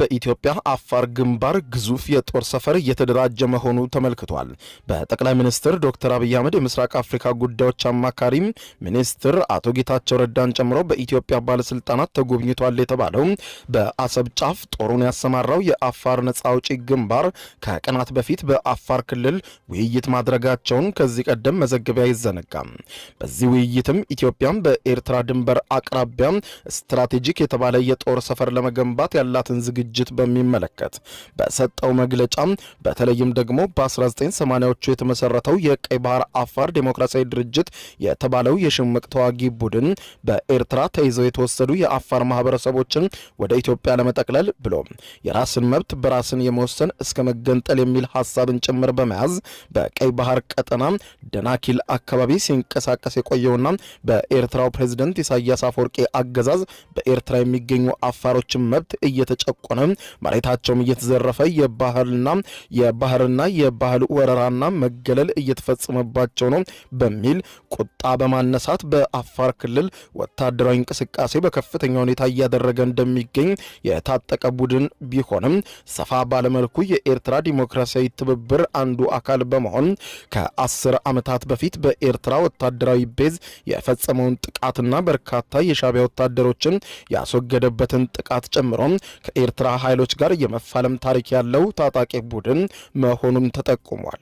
በኢትዮጵያ አፋር ግንባር ግዙፍ የጦር ሰፈር እየተደራጀ መሆኑ ተመልክቷል። በጠቅላይ ሚኒስትር ዶክተር አብይ አህመድ የምስራቅ አፍሪካ ጉዳዮች አማካሪ ሚኒስትር አቶ ጌታቸው ረዳን ጨምሮ በኢትዮጵያ ባለስልጣናት ተጎብኝቷል የተባለው በአሰብ ጫፍ ጦሩን ያሰማራው የአፋር ነጻ አውጪ ግንባር ከቀናት በፊት በአፋር ክልል ውይይት ማድረጋቸውን ከዚህ ቀደም መዘገቢያ አይዘነጋም። በዚህ ውይይትም ኢትዮጵያም በኤርትራ ድንበር አቅራቢያ ስትራቴጂክ የተባለ የጦር ሰፈር ለመገንባት ያላትን ዝግጅት በሚመለከት በሰጠው መግለጫ በተለይም ደግሞ በ1980ዎቹ የተመሰረተው የቀይ ባህር አፋር ዴሞክራሲያዊ ድርጅት የተባለው የሽምቅ ተዋጊ ቡድን በኤርትራ ተይዘው የተወሰዱ የአፋር ማህበረሰቦችን ወደ ኢትዮጵያ ለመጠቅለል ብሎ የራስን መብት በራስን የመወሰን እስከ መገንጠል የሚል ሐሳብን ጭምር በመያዝ በቀይ ባህር ቀጠና ደናኪል አካባቢ ሲንቀሳቀስ የቆየውና በኤርትራው ፕሬዝዳንት ኢሳያስ አፈወርቂ አገዛዝ በኤርትራ የሚገኙ አፋሮችን መብት እየተጨቆነ መሬታቸውም እየተዘረፈ የባህርና የባህል ወረራና መገለል እየተፈጸመባቸው ነው በሚል ቁጣ በማነሳት በአፋር ክልል ወታደራዊ እንቅስቃሴ በከፍተኛ ሁኔታ እያደረገ እንደሚገኝ የታጠቀ ቡድን ቢሆንም ሰፋ ባለመልኩ የኤርትራ ዲሞክራሲያዊ ትብብር አንዱ አካል በመሆን ከ10 ዓመታት በፊት በኤርትራ ወታደራዊ ቤዝ የፈጸመውን ጥቃትና በርካታ የሻዕቢያ ወታደሮችን ያስወገደበትን ጥቃት ጨምሮ ከኤርትራ ኃይሎች ጋር የመፋለም ታሪክ ያለው ታጣቂ ቡድን መሆኑን ተጠቁሟል።